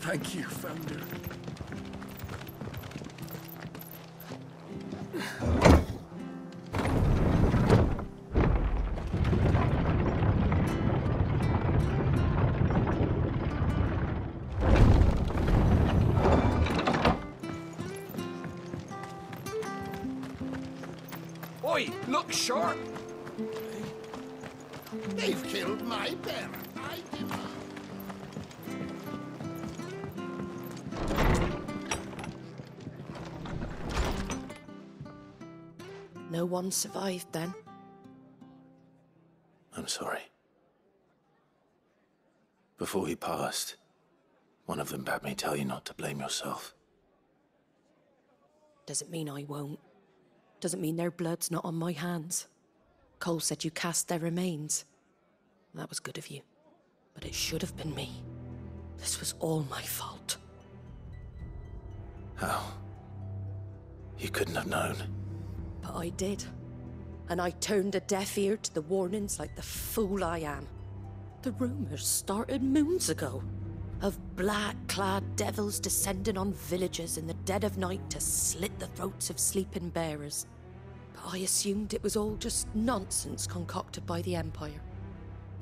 Thank you, Founder. Oi, look sharp! They've killed my parent. I demand. No one survived then? I'm sorry. Before he passed, one of them bade me tell you not to blame yourself. Doesn't mean I won't. Doesn't mean their blood's not on my hands. Cole said you cast their remains. That was good of you. But it should have been me. This was all my fault. How? You couldn't have known. But I did. And I turned a deaf ear to the warnings like the fool I am. The rumors started moons ago. Of black-clad devils descending on villages in the dead of night to slit the throats of sleeping bearers. But I assumed it was all just nonsense concocted by the Empire.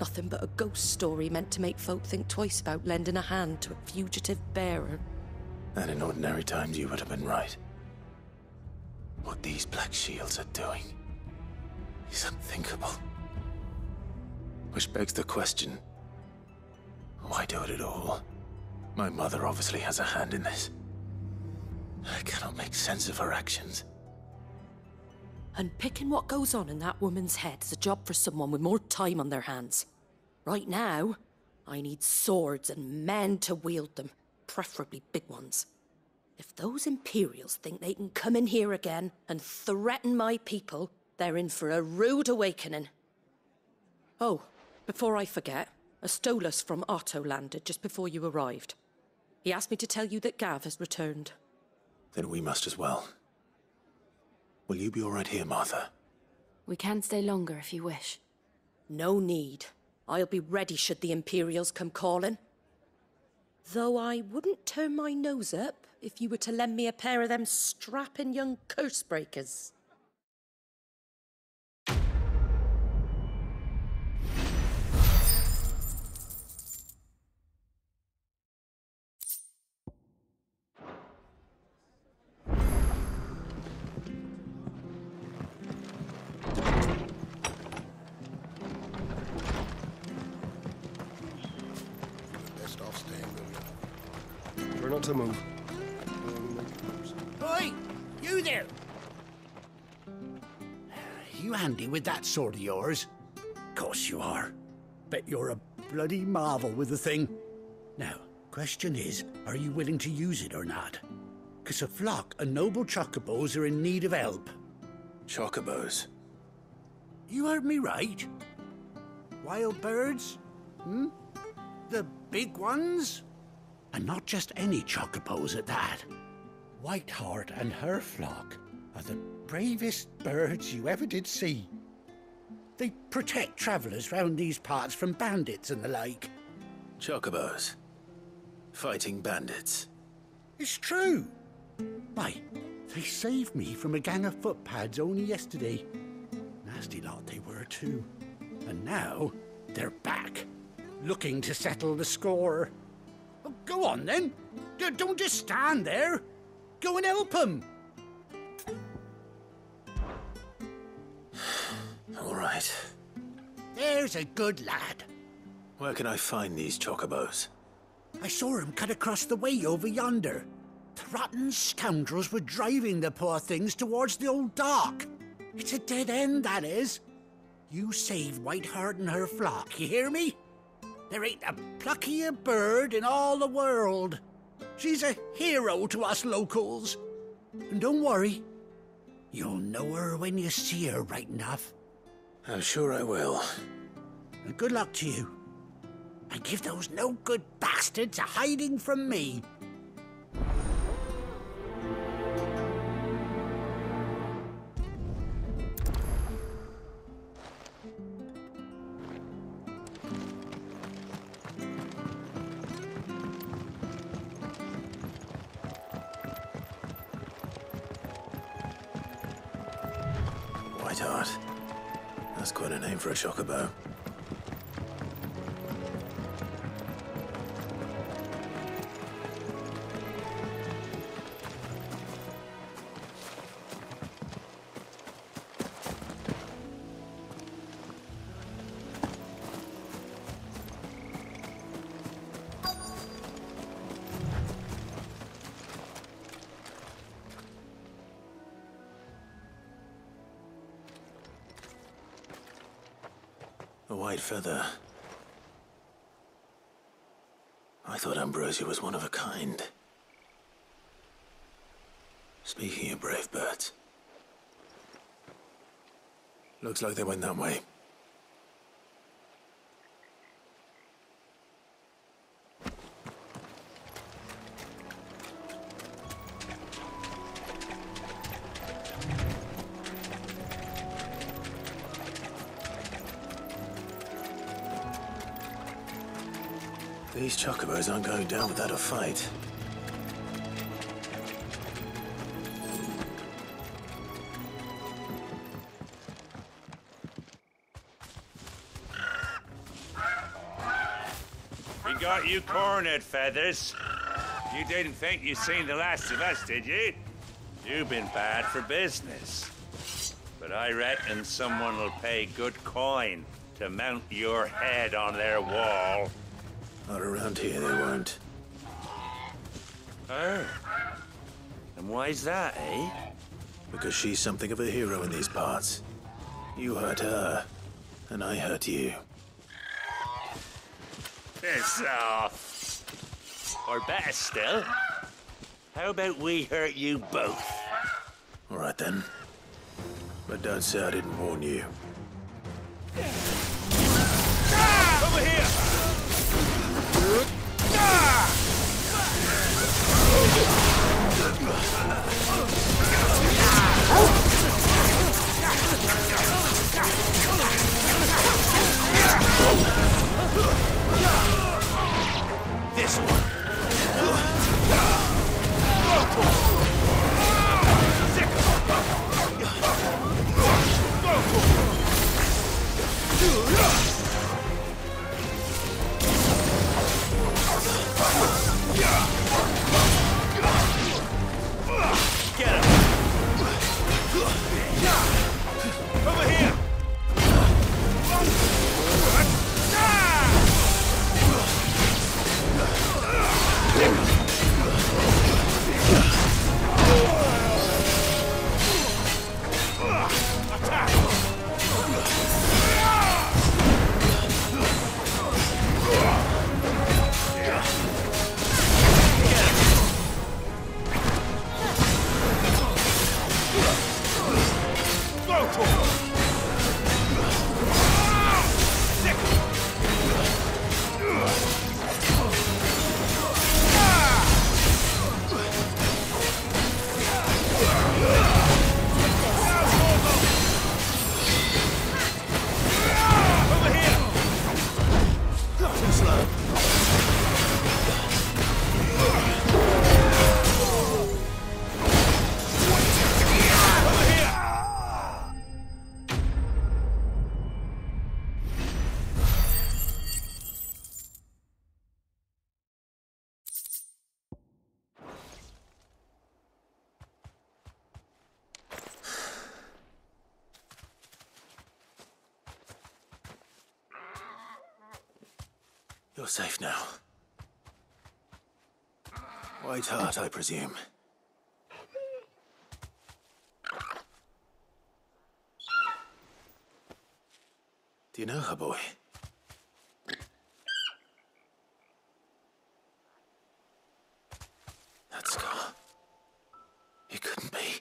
Nothing but a ghost story meant to make folk think twice about lending a hand to a fugitive bearer. And in ordinary times you would have been right. What these Black Shields are doing is unthinkable. Which begs the question, why do it at all? My mother obviously has a hand in this. I cannot make sense of her actions. And picking what goes on in that woman's head is a job for someone with more time on their hands. Right now, I need swords and men to wield them, preferably big ones. If those Imperials think they can come in here again and threaten my people, they're in for a rude awakening. Oh, before I forget, a Stolas from Otto landed just before you arrived. He asked me to tell you that Gav has returned. Then we must as well. Will you be all right here, Martha? We can stay longer if you wish. No need. I'll be ready should the Imperials come calling. Though I wouldn't turn my nose up if you were to lend me a pair of them strapping young curse breakers. We're not to move. Oi! You there! You handy with that sword of yours? Course you are. Bet you're a bloody marvel with the thing. Now, question is, are you willing to use it or not? 'Cause a flock of noble chocobos are in need of help. Chocobos? You heard me right. Wild birds? Hmm? The big ones? And not just any chocobos at that. Whiteheart and her flock are the bravest birds you ever did see. They protect travellers round these parts from bandits and the like. Chocobos? Fighting bandits? It's true. Why, they saved me from a gang of footpads only yesterday. Nasty lot they were too. And now they're back, looking to settle the score. Well, go on then. Don't just stand there. Go and help them. All right. There's a good lad. Where can I find these chocobos? I saw him cut across the way over yonder. The rotten scoundrels were driving the poor things towards the old dock. It's a dead end, that is. You save Whiteheart and her flock, you hear me? There ain't a pluckier bird in all the world. She's a hero to us locals. And don't worry, you'll know her when you see her right enough. I'm sure I will. And good luck to you. And give those no-good bastards a hiding from me. Whiteheart. That's quite a name for a chocobo. A white feather. I thought Ambrosia was one of a kind. Speaking of brave birds. Looks like they went that way. These chocobos aren't going down without a fight. We got you cornered, Feathers. You didn't think you'd seen the last of us, did you? You've been bad for business. But I reckon someone will pay good coin to mount your head on their wall. Not around here, they won't. Oh. And why's that, eh? Because she's something of a hero in these parts. You hurt her, and I hurt you. Piss off. Or better still, how about we hurt you both? All right then. But don't say I didn't warn you. Over here! This one. Get him! Over here! You're safe now. Whiteheart, I presume. Do you know her, boy? That scar. It couldn't be.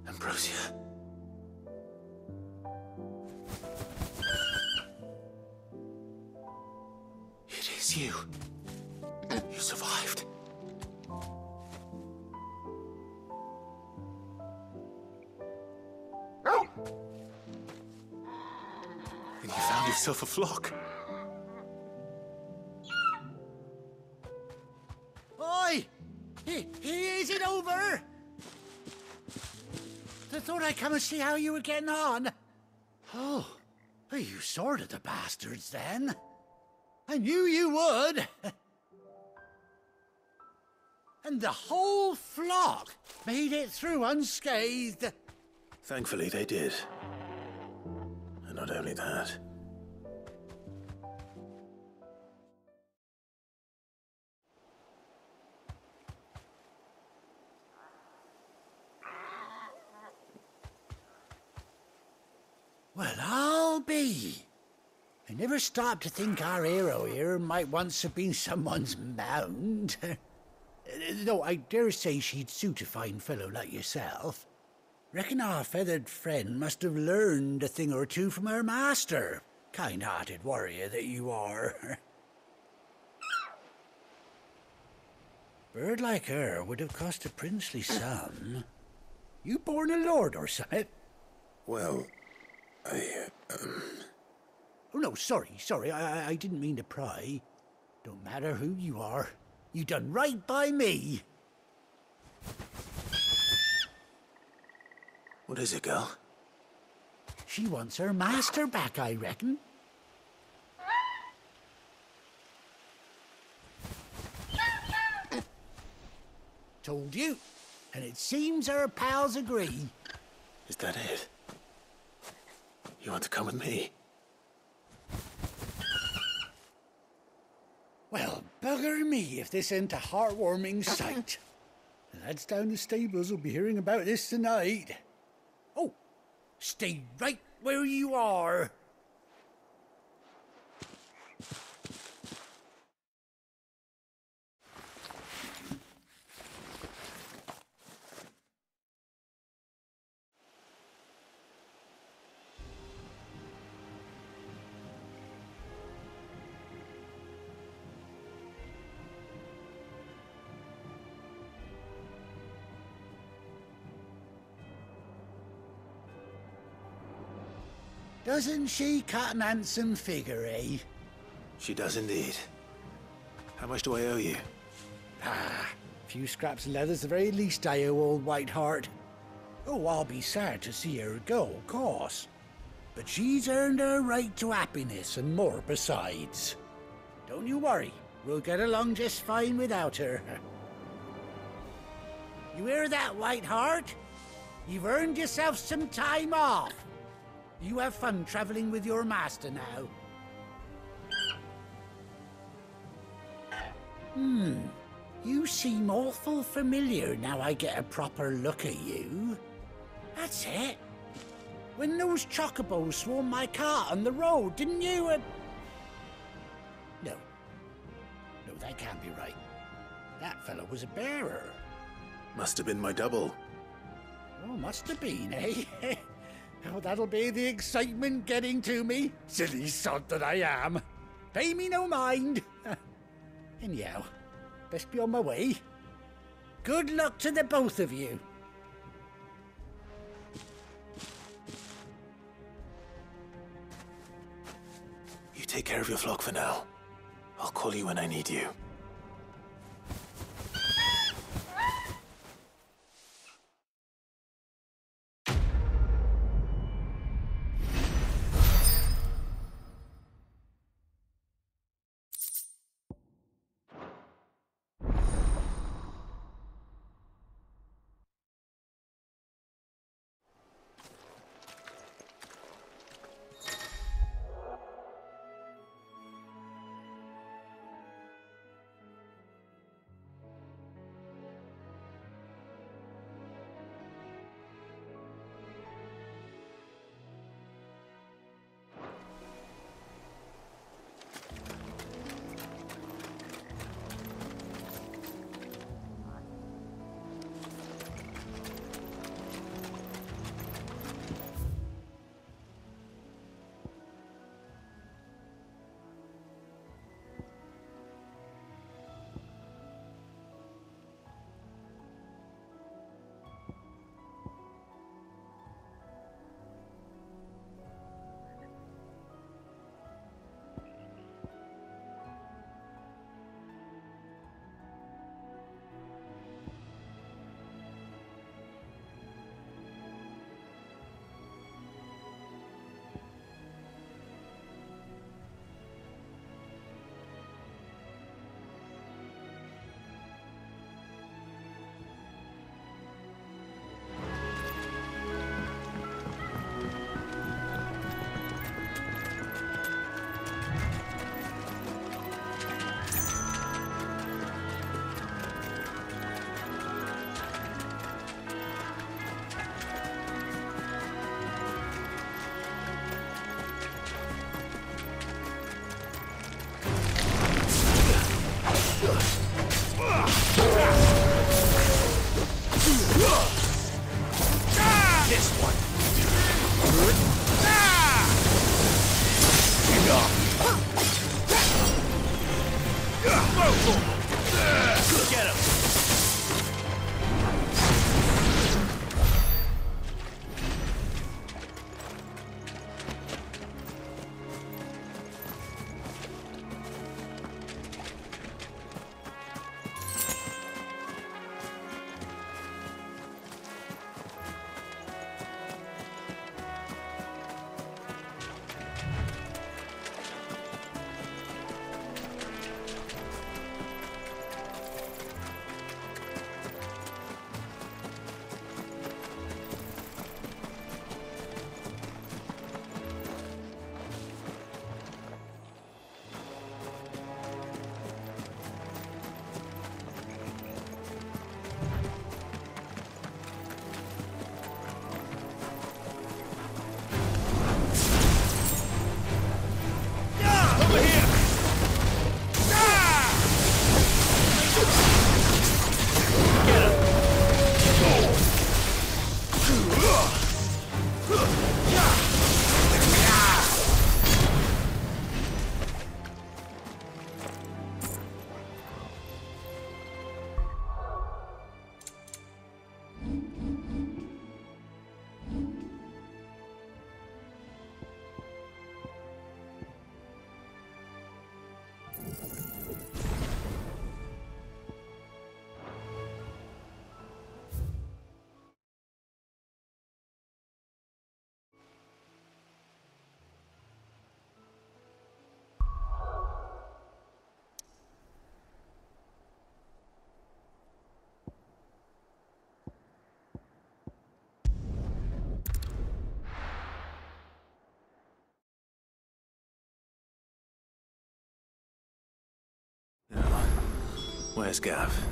Ambrosia. It is you. You survived. And you found yourself a flock. Is it over? I thought I'd come and see how you were getting on. Oh, you sorted the bastards then. I knew you would. And the whole flock made it through unscathed. Thankfully, they did. And not only that. Well, I'll be. I never stopped to think our hero here might once have been someone's mount. Though I dare say she'd suit a fine fellow like yourself. Reckon our feathered friend must have learned a thing or two from her master. Kind-hearted warrior that you are. Bird like her would have cost a princely sum. You born a lord or something? Well, Oh, no, sorry. I didn't mean to pry. Don't matter who you are. You done right by me. What is it, girl? She wants her master back, I reckon. Told you. And it seems her pals agree. Is that it? You want to come with me? Well, bugger me if this ain't a heartwarming sight. The lads down the stables will be hearing about this tonight. Oh, stay right where you are. Doesn't she cut an handsome figure, eh? She does indeed. How much do I owe you? A few scraps of leather's the very least I owe old Whiteheart. Oh, I'll be sad to see her go, of course. But she's earned her right to happiness and more besides. Don't you worry, we'll get along just fine without her. You hear that, Whiteheart? You've earned yourself some time off. You have fun traveling with your master now. You seem awful familiar now I get a proper look at you. That's it. When those chocobos swarmed my cart on the road, didn't you? No, that can't be right. That fellow was a bearer. Must have been my double. Oh, must have been, eh? Oh, that'll be the excitement getting to me. Silly sod that I am. Pay me no mind. Anyhow, best be on my way. Good luck to the both of you. You take care of your flock for now. I'll call you when I need you. This one. Get him. Where's Gav?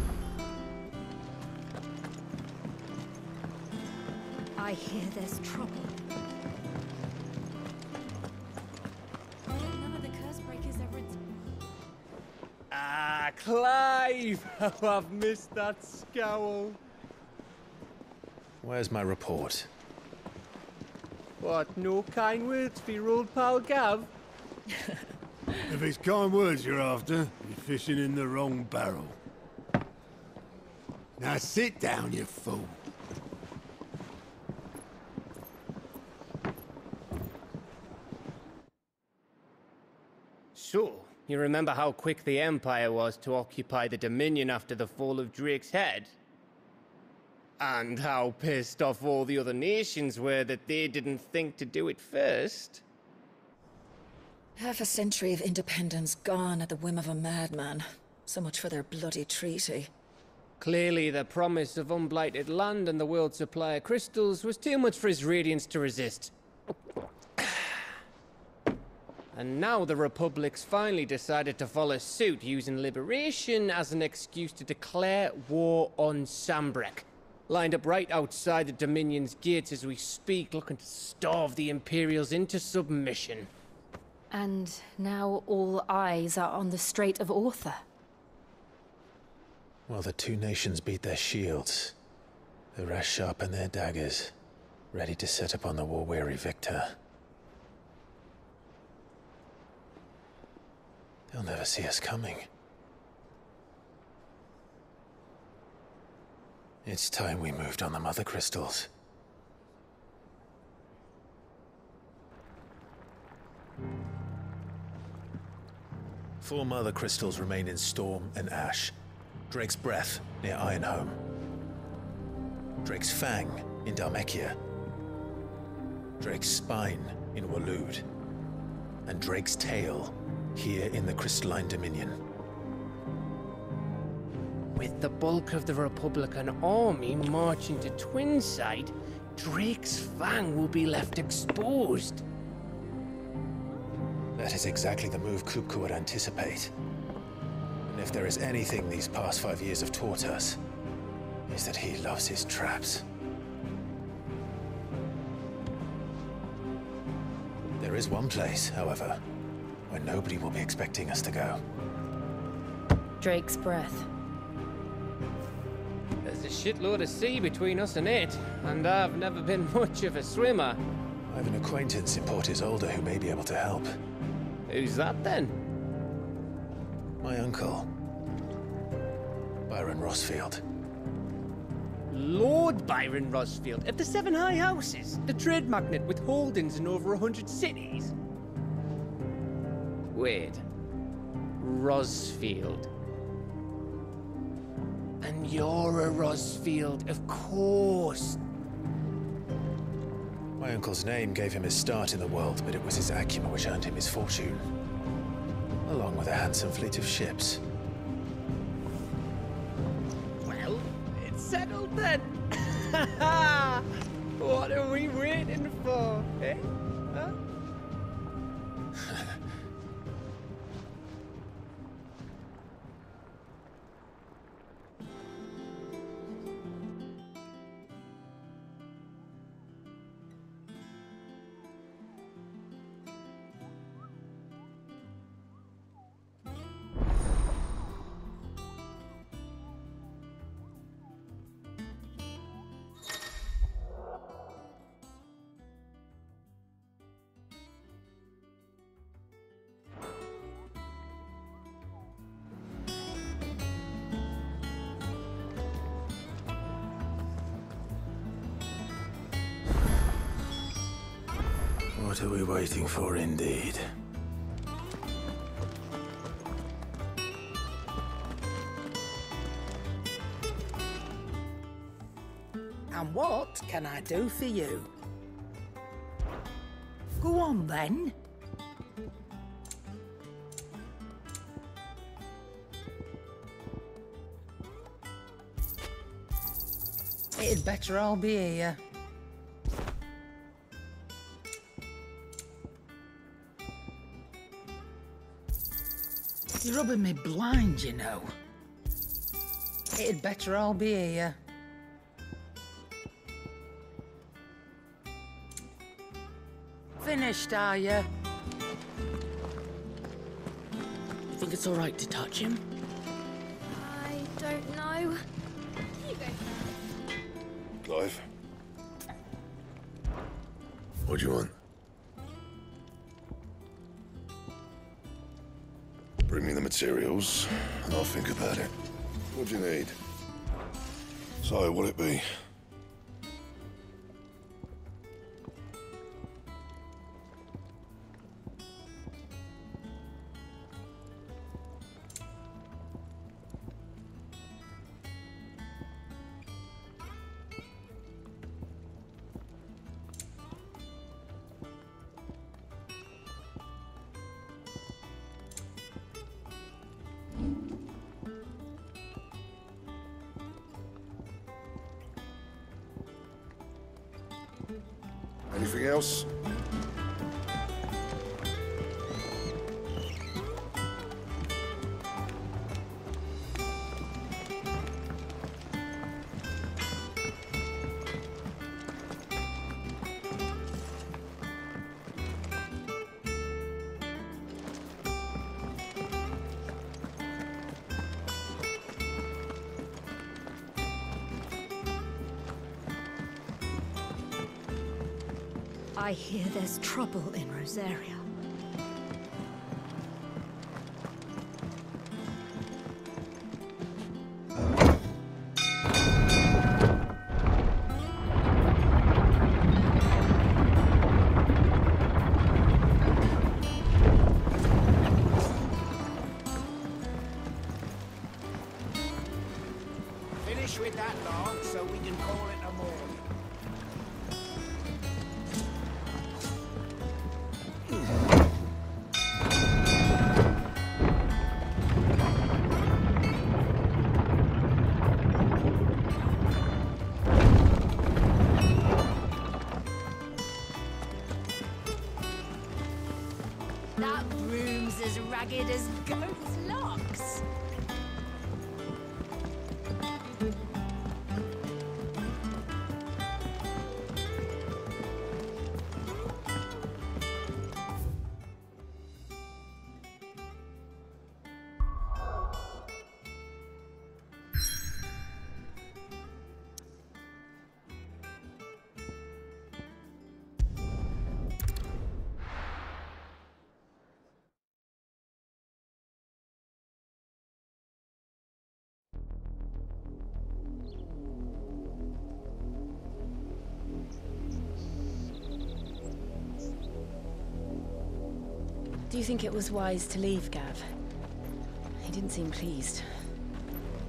I hear there's trouble. None of the curse breakers ever... Ah, Clive! How I've missed that scowl. Where's my report? What, no kind words for your old pal Gav? If it's kind words you're after, you're fishing in the wrong barrel. Now sit down, you fool. So, you remember how quick the Empire was to occupy the Dominion after the fall of Drake's head? And how pissed off all the other nations were that they didn't think to do it first? Half a century of independence gone at the whim of a madman. So much for their bloody treaty. Clearly, the promise of unblighted land and the world's supply of crystals was too much for his radiance to resist. And now the Republic's finally decided to follow suit, using liberation as an excuse to declare war on Sambrek. Lined up right outside the Dominion's gates as we speak, looking to starve the Imperials into submission. And now all eyes are on the Strait of Author. Well, the two nations beat their shields. The rest sharpen their daggers, ready to set upon the war-weary victor. They'll never see us coming. It's time we moved on the Mother Crystals. Four Mother Crystals remain in Storm and Ash. Drake's Breath near Ironhome. Drake's Fang in Dhalmekia. Drake's Spine in Waloed. And Drake's Tail here in the Crystalline Dominion. With the bulk of the Republican army marching to Twinside, Drake's Fang will be left exposed. That is exactly the move Kupka would anticipate. And if there is anything these past 5 years have taught us, is that he loves his traps. There is one place, however, where nobody will be expecting us to go. Drake's breath. There's a shitload of sea between us and it, and I've never been much of a swimmer. I have an acquaintance in Port Isolde who may be able to help. Who's that then? My uncle, Byron Rossfield. Lord Byron Rossfield of the Seven High Houses, the trade magnate with holdings in over 100 cities. Wait, Rossfield. And you're a Rossfield, of course. My uncle's name gave him his start in the world, but it was his acumen which earned him his fortune, along with a handsome fleet of ships. Well, it's settled then. What are we waiting for, eh? Huh? What are we waiting for, indeed? And what can I do for you? Go on, then. It'd better all be here. You're rubbing me blind, you know. It'd better all be here. Finished, are you? You think it's all right to touch him? I don't know. You go first. Clive? What do you want? Bring me the materials, and I'll think about it. What do you need? So, what'll it be? Anything else? I hear there's trouble in Rosaria. Finish with that log so we can call it a morning. That broom's as ragged as goat's locks. Do you think it was wise to leave, Gav? He didn't seem pleased.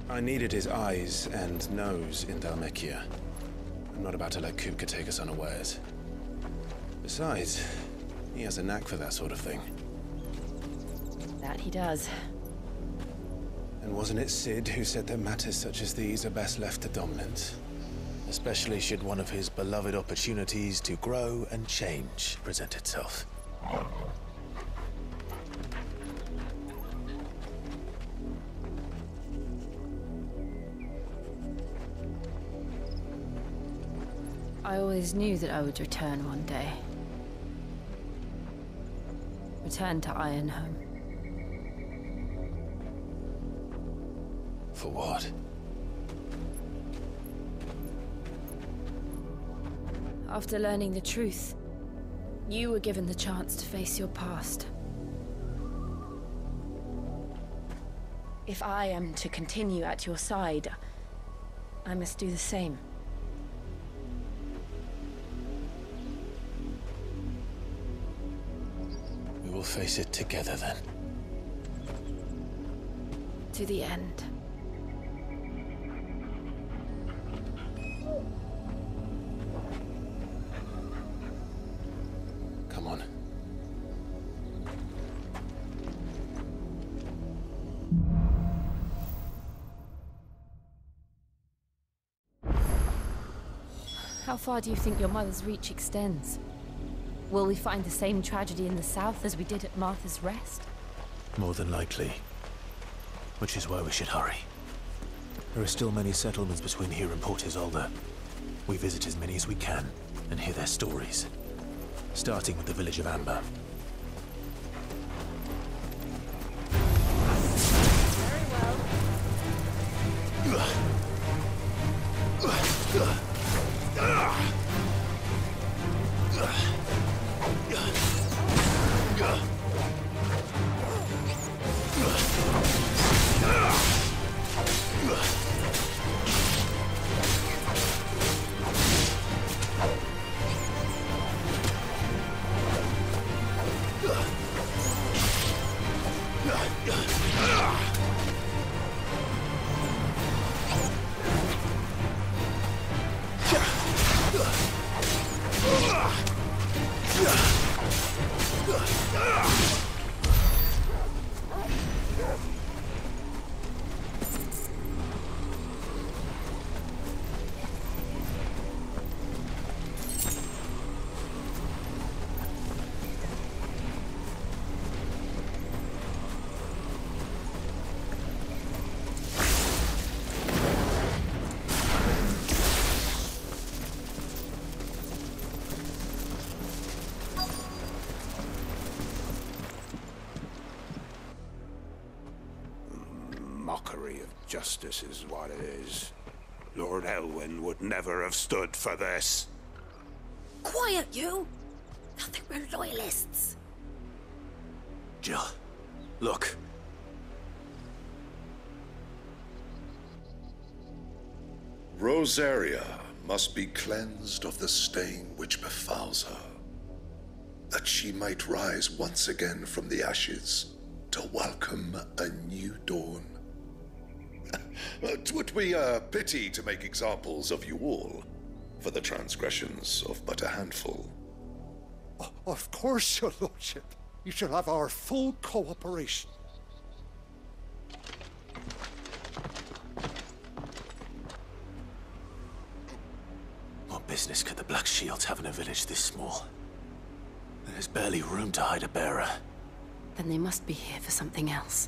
I needed his eyes and nose in Dhalmekia. I'm not about to let Kupka take us unawares. Besides, he has a knack for that sort of thing. That he does. And wasn't it Sid who said that matters such as these are best left to dominance? Especially should one of his beloved opportunities to grow and change present itself. I always knew that I would return one day. Return to Ironhome. For what? After learning the truth, you were given the chance to face your past. If I am to continue at your side, I must do the same. We will face it together then. To the end. Come on. How far do you think your mother's reach extends? Will we find the same tragedy in the south as we did at Martha's Rest? More than likely. Which is why we should hurry. There are still many settlements between here and Port Isolde. We visit as many as we can and hear their stories. Starting with the village of Amber. Mockery of justice is what it is. Lord Elwyn would never have stood for this. Quiet, you! I think we're loyalists. Jill, look. Rosaria must be cleansed of the stain which befouls her, that she might rise once again from the ashes to welcome a new dawn. 'Twould be a pity to make examples of you all, for the transgressions of but a handful. Of course, your lordship. You shall have our full cooperation. What business could the Black Shields have in a village this small? There's barely room to hide a bearer. Then they must be here for something else.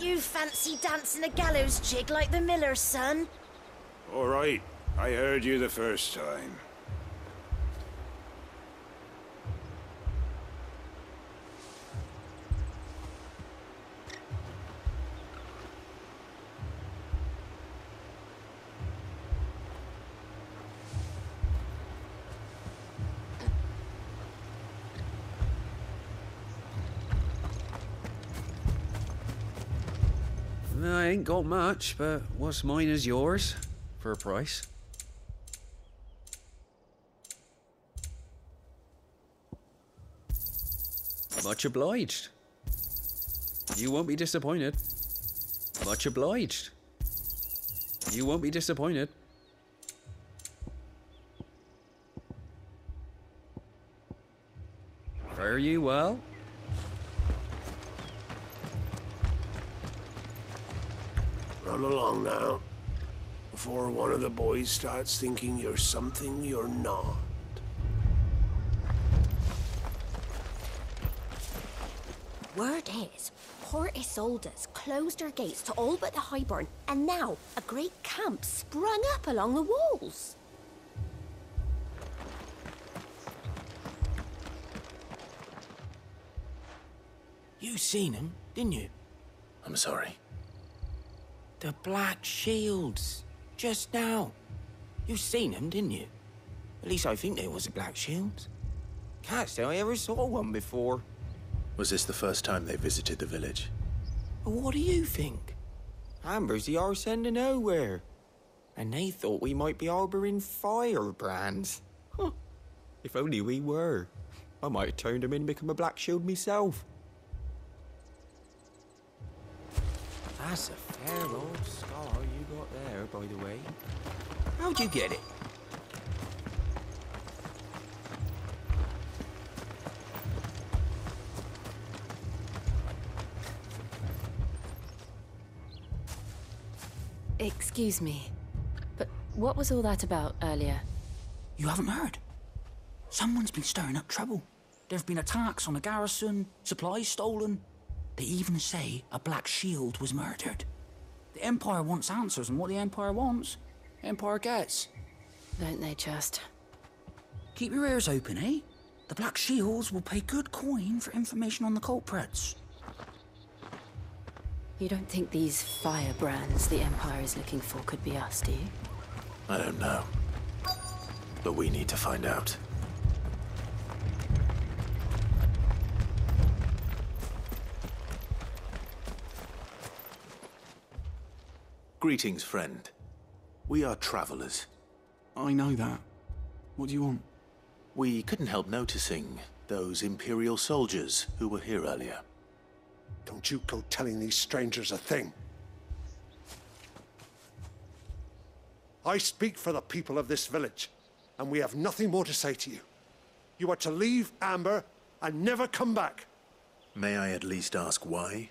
You fancy dancing a gallows jig like the miller's son? All right, I heard you the first time. I ain't got much, but what's mine is yours, for a price. Much obliged. You won't be disappointed. Much obliged. You won't be disappointed. Fare you well? Run along now, before one of the boys starts thinking you're something you're not. Word is, Port Isolde's closed her gates to all but the Highborn, and now a great camp sprung up along the walls. You seen him, didn't you? I'm sorry. The Black Shields. Just now. You seen them, didn't you? At least I think there was a Black Shields. Can't say I ever saw one before. Was this the first time they visited the village? But what do you think? Amber's the arse end of nowhere. And they thought we might be harbouring firebrands. Huh. If only we were. I might have turned them in and become a Black Shield myself. That's a fair old scar you got there, by the way. How'd you get it? Excuse me, but what was all that about earlier? You haven't heard? Someone's been stirring up trouble. There have been attacks on the garrison, supplies stolen. They even say a Black Shield was murdered. The Empire wants answers, and what the Empire wants, the Empire gets. Don't they just? Keep your ears open, eh? The Black Shields will pay good coin for information on the culprits. You don't think these firebrands the Empire is looking for could be us, do you? I don't know. But we need to find out. Greetings, friend. We are travelers. I know that. What do you want? We couldn't help noticing those Imperial soldiers who were here earlier. Don't you go telling these strangers a thing. I speak for the people of this village, and we have nothing more to say to you. You are to leave Amber and never come back. May I at least ask why?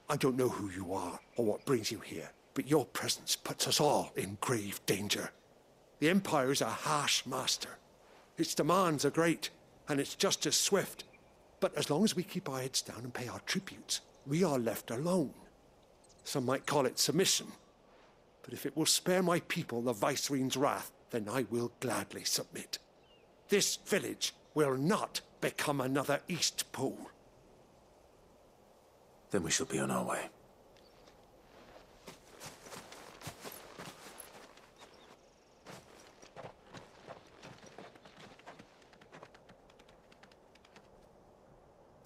I don't know who you are or what brings you here, but your presence puts us all in grave danger. The Empire is a harsh master. Its demands are great, and its justice swift. But as long as we keep our heads down and pay our tributes, we are left alone. Some might call it submission. But if it will spare my people the Viceroy's wrath, then I will gladly submit. This village will not become another East Pole. Then we shall be on our way.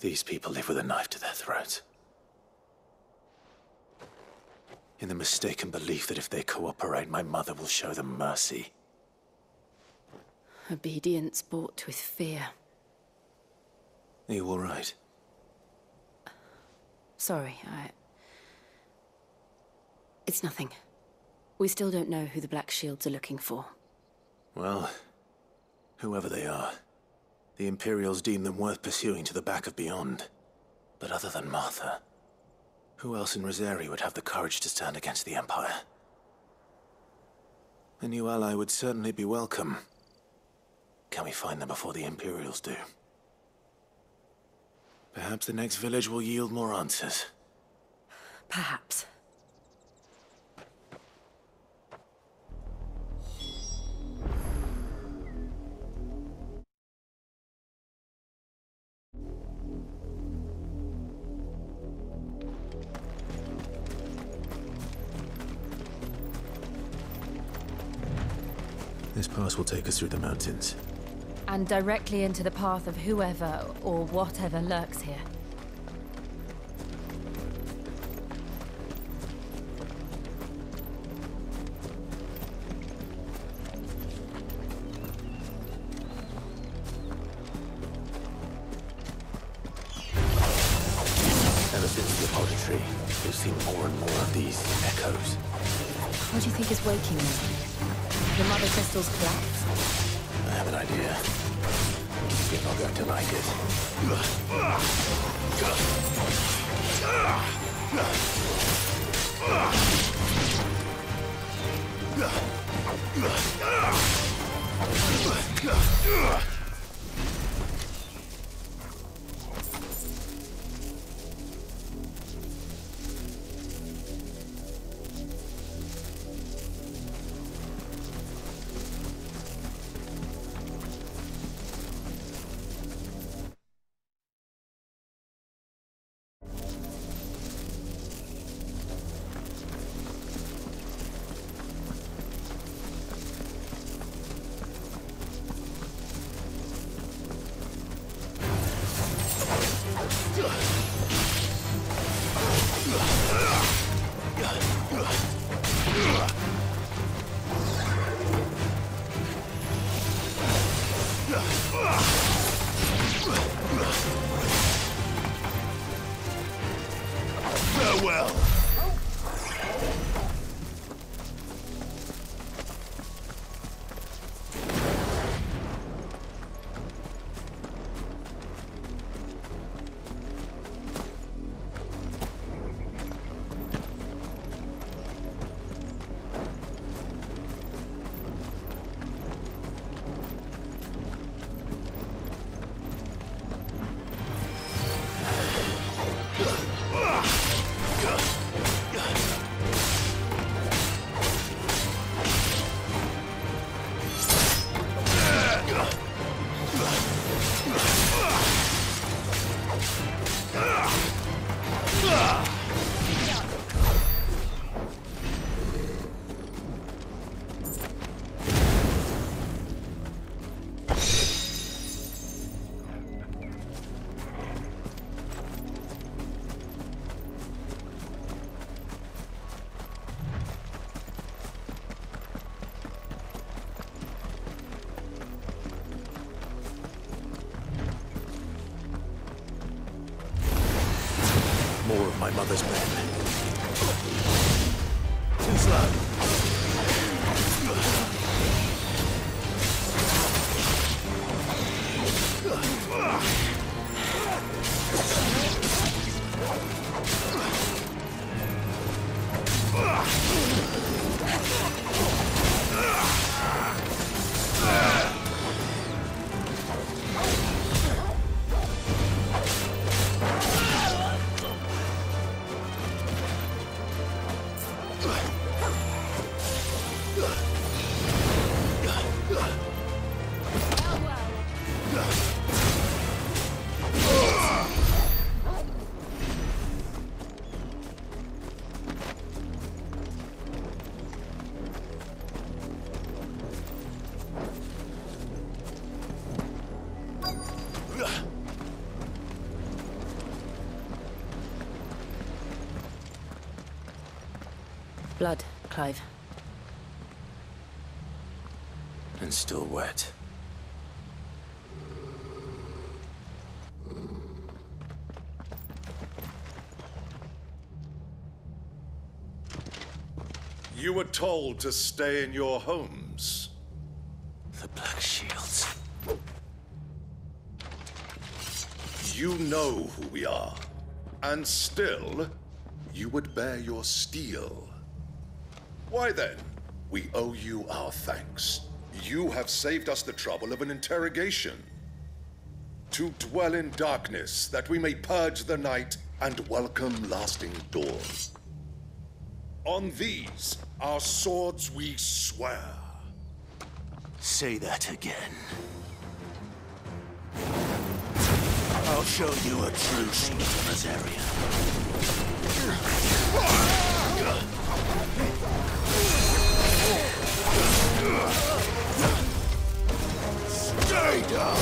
These people live with a knife to their throats. In the mistaken belief that if they cooperate, my mother will show them mercy. Obedience bought with fear. Are you all right? Sorry, It's nothing. We still don't know who the Black Shields are looking for. Well, whoever they are, the Imperials deem them worth pursuing to the back of beyond. But other than Martha, who else in Rosari would have the courage to stand against the Empire? A new ally would certainly be welcome. Can we find them before the Imperials do? Perhaps the next village will yield more answers. Perhaps. This pass will take us through the mountains. And directly into the path of whoever or whatever lurks here. Ever since the poetry, we've seen more and more of these echoes. What do you think is waking them? The mother crystals collapse? I have an idea. You're not going to like it. Farewell. More of my mother's men. Too slow. Blood, Clive. And still wet. You were told to stay in your homes. The Black Shields. You know who we are. And still, you would bear your steel. Why then, we owe you our thanks. You have saved us the trouble of an interrogation. To dwell in darkness, that we may purge the night and welcome lasting dawn. On these, our swords we swear. Say that again. I'll show you a true sword in this area. Stay down!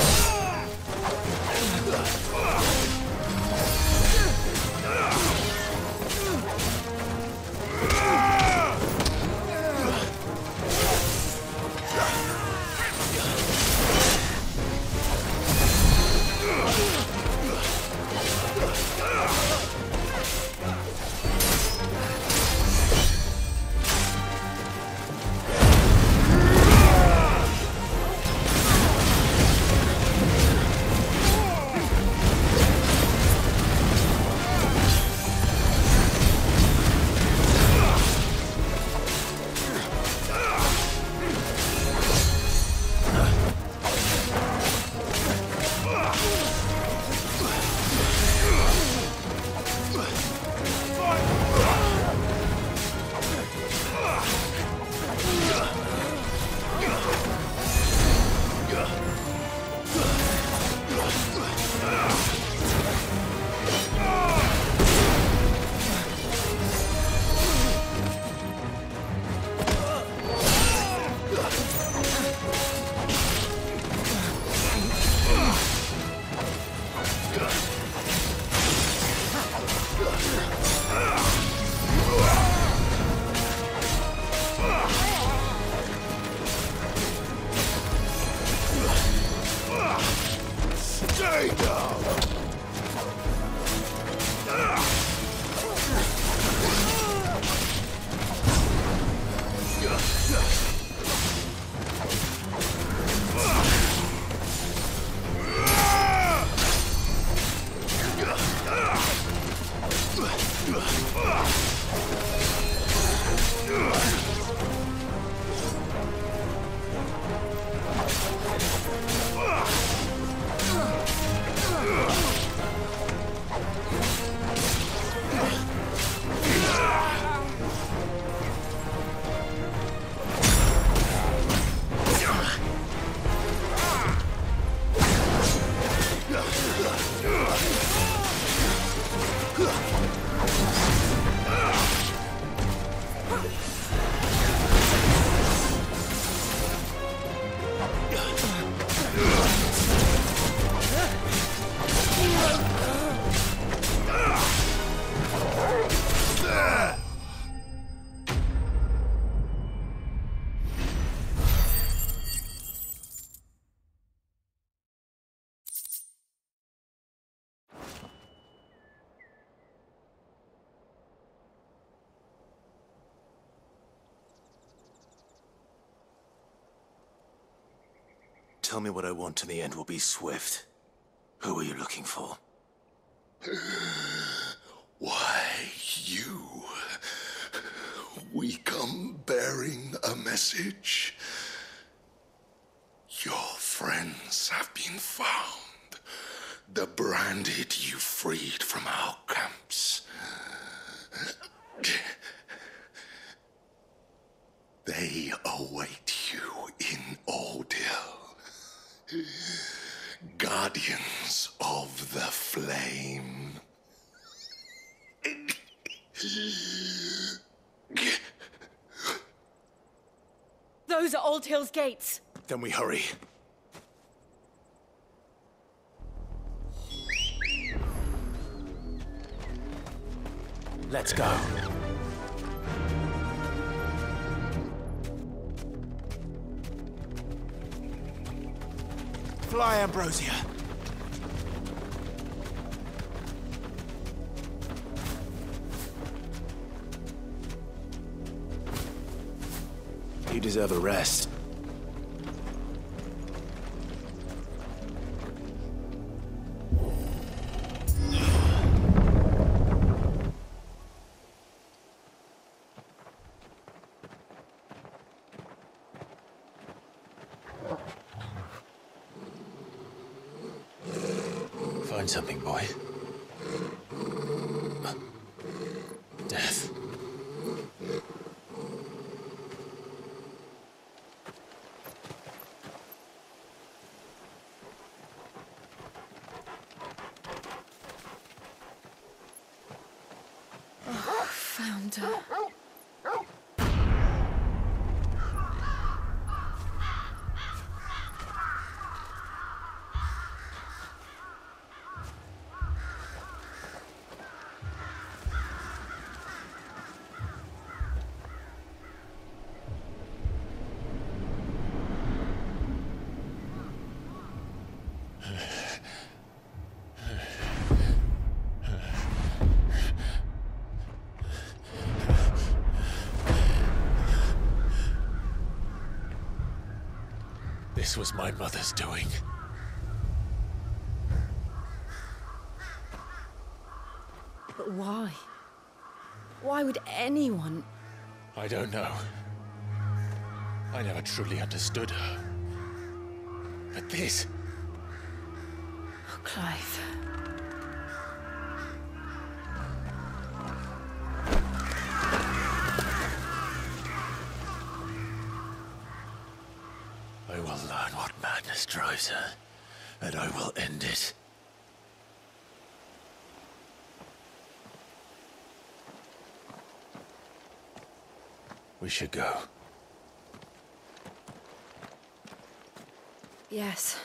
Tell me what I want and the end will be swift. Who are you looking for? Why, you. We come bearing a message. Your friends have been found. The branded you freed from our camps. They await you in Ordil. Guardians of the Flame. Those are Old Hill's gates. Then we hurry. Let's go. Fly, Ambrosia. You deserve a rest. Find something, boy. Death. Found her. This was my mother's doing. But why? Why would anyone? I don't know. I never truly understood her. But this... Oh, Clive. I will learn what madness drives her, and I will end it. We should go. Yes.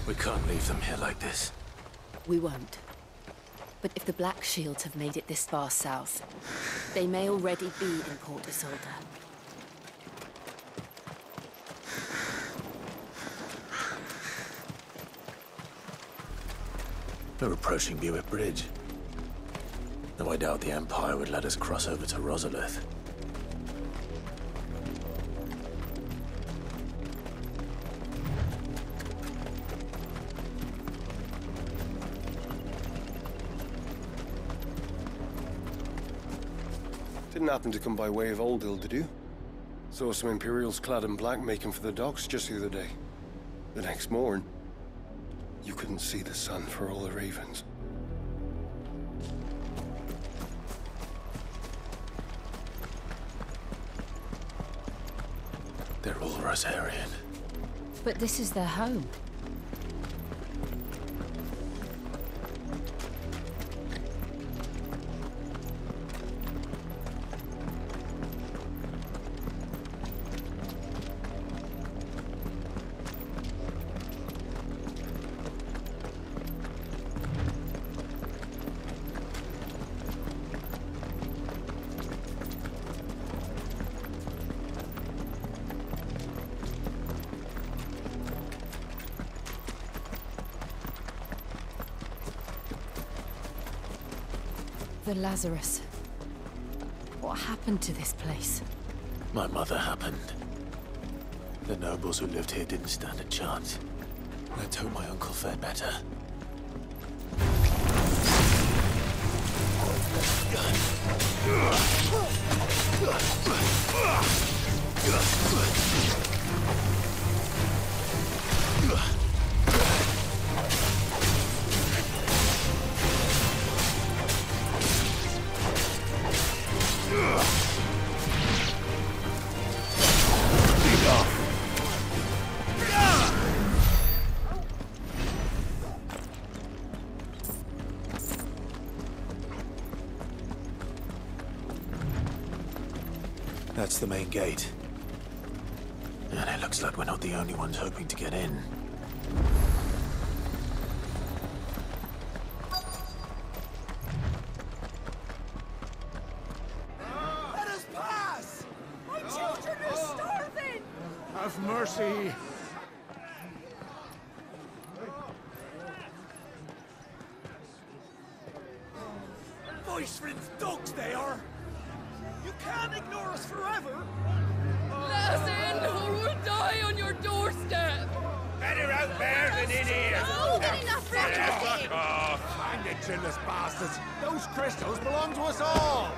We can't leave them here like this. We won't. But if the Black Shields have made it this far south, they may already be in Port Isolde. We're approaching Buick Bridge. Though I doubt the Empire would let us cross over to Rosalith. Didn't happen to come by way of Oldhill, did you? Saw some Imperials clad in black making for the docks just the other day. The next morn, you couldn't see the sun for all the ravens. They're all Rosarian. But this is their home. The Lazarus. What happened to this place? My mother happened. The nobles who lived here didn't stand a chance. Let's hope my uncle fared better. That's the main gate. And it looks like we're not the only ones hoping to get in. Let us pass! My children are starving! Have mercy! Voice-rinsed dogs they are! You can't ignore us forever! Let us in, or we'll die on your doorstep! Better out there than in here! No, get enough for Fuck off! Hang the chinless bastards! Those crystals belong to us all!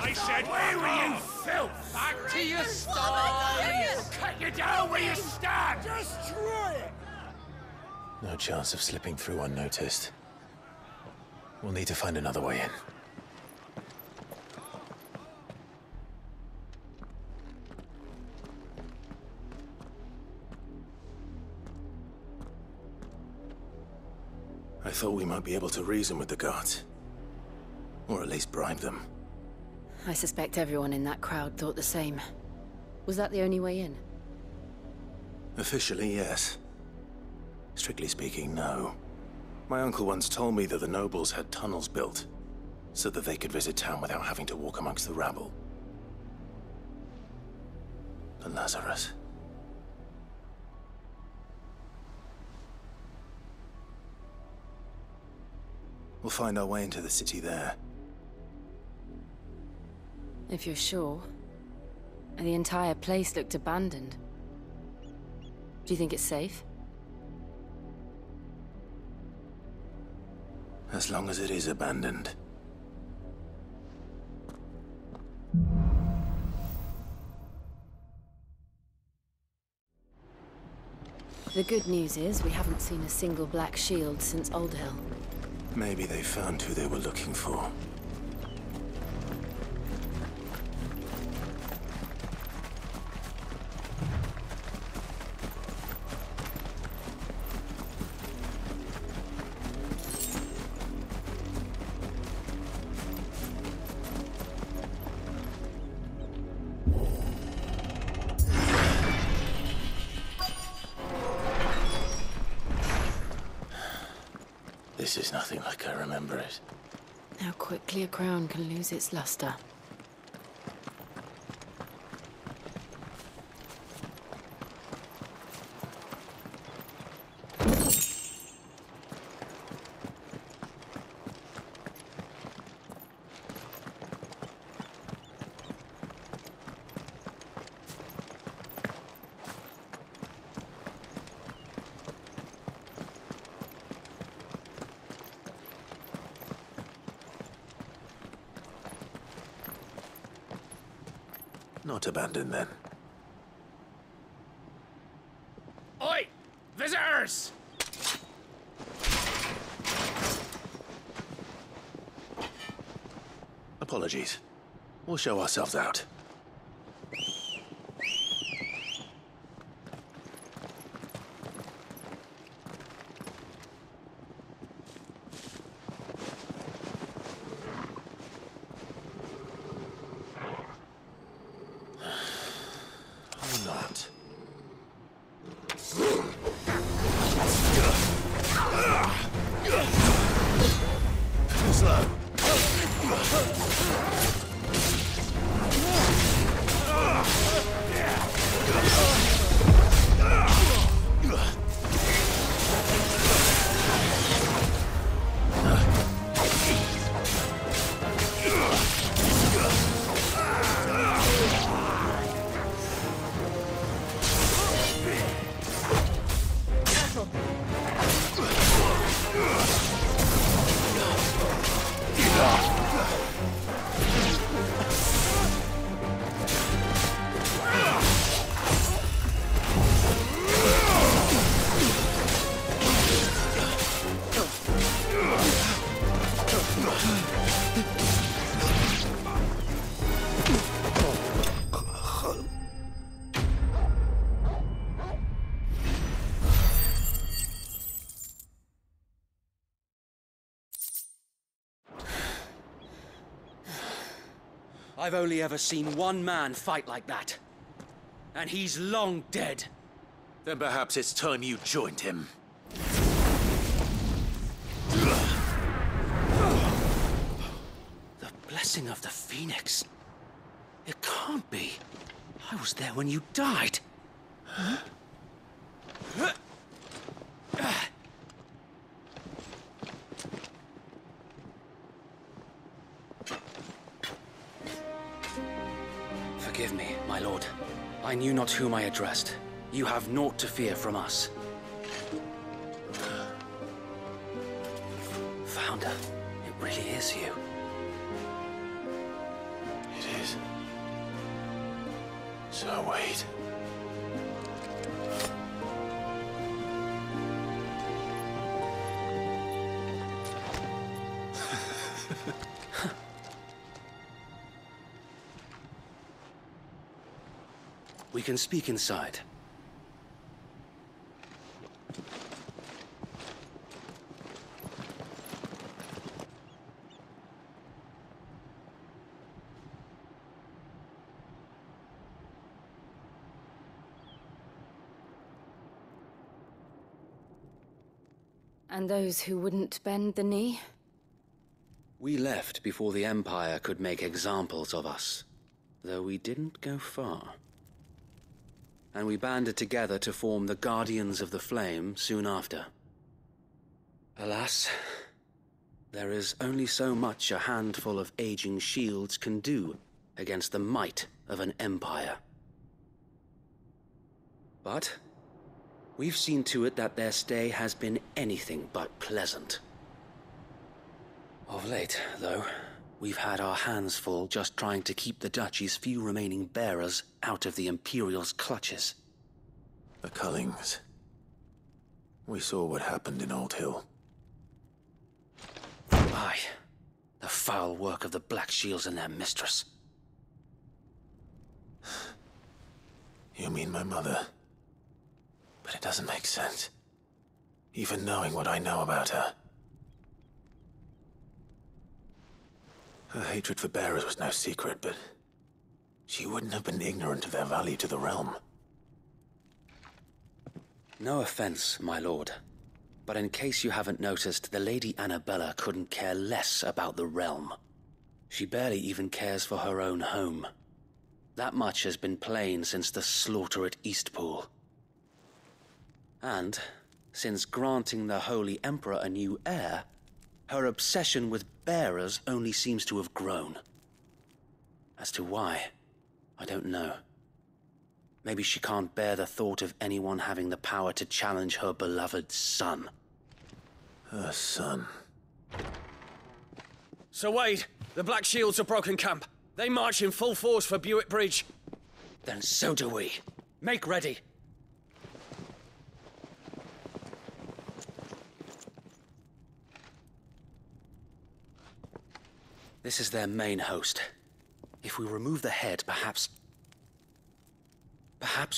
I said, where were you, filth? Back to your I'll cut you down where you stand! Destroy it! No chance of slipping through unnoticed. We'll need to find another way in. I thought we might be able to reason with the guards. Or at least bribe them. I suspect everyone in that crowd thought the same. Was that the only way in? Officially, yes. Strictly speaking, no. My uncle once told me that the nobles had tunnels built, so that they could visit town without having to walk amongst the rabble. But Lazarus... We'll find our way into the city there. If you're sure. The entire place looked abandoned. Do you think it's safe? As long as it is abandoned. The good news is we haven't seen a single black shield since Old Hill. Maybe they found who they were looking for. This is nothing like I remember it. How quickly a crown can lose its luster. Not abandoned, then. Oi! Visitors! Apologies. We'll show ourselves out. Slow. I've only ever seen one man fight like that. And he's long dead. Then perhaps it's time you joined him. The blessing of the Phoenix. It can't be. I was there when you died. Forgive me, my lord. I knew not whom I addressed. You have naught to fear from us. Founder, it really is you. It is. So wait. We can speak inside. And those who wouldn't bend the knee? We left before the Empire could make examples of us, though we didn't go far. And we banded together to form the Guardians of the Flame soon after. Alas, there is only so much a handful of aging shields can do against the might of an empire. But we've seen to it that their stay has been anything but pleasant. Of late, though, we've had our hands full just trying to keep the Duchy's few remaining bearers out of the Imperial's clutches. The Cullings. We saw what happened in Old Hill. Aye, the foul work of the Black Shields and their mistress. You mean my mother? But it doesn't make sense. Even knowing what I know about her. Her hatred for bearers was no secret, but she wouldn't have been ignorant of their value to the realm. No offense, my lord, but in case you haven't noticed, the Lady Annabella couldn't care less about the realm. She barely even cares for her own home. That much has been plain since the slaughter at Eastpool. And, since granting the Holy Emperor a new heir, her obsession with bearers only seems to have grown. As to why, I don't know. Maybe she can't bear the thought of anyone having the power to challenge her beloved son. Her son. Sir Wade, the Black Shields have broken camp. They march in full force for Buick Bridge. Then so do we. Make ready. This is their main host. If we remove the head, perhaps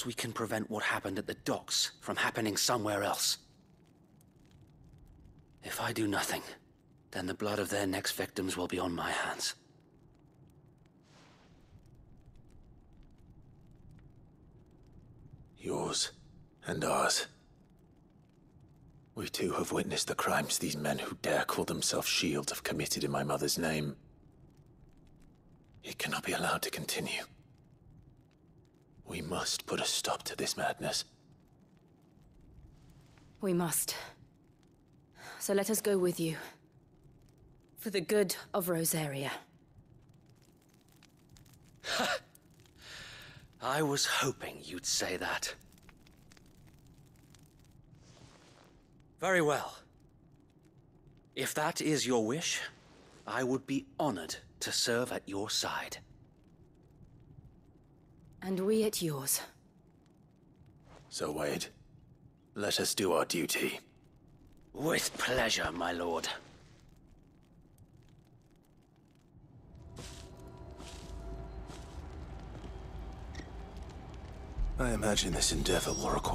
we can prevent what happened at the docks from happening somewhere else. If I do nothing, then the blood of their next victims will be on my hands. Yours and ours. We too have witnessed the crimes these men who dare call themselves shields have committed in my mother's name. It cannot be allowed to continue. We must put a stop to this madness. We must. So let us go with you. For the good of Rosaria. I was hoping you'd say that. Very well. If that is your wish, I would be honored to serve at your side. And we at yours. So, Wade, let us do our duty. With pleasure, my lord. I imagine this endeavor will require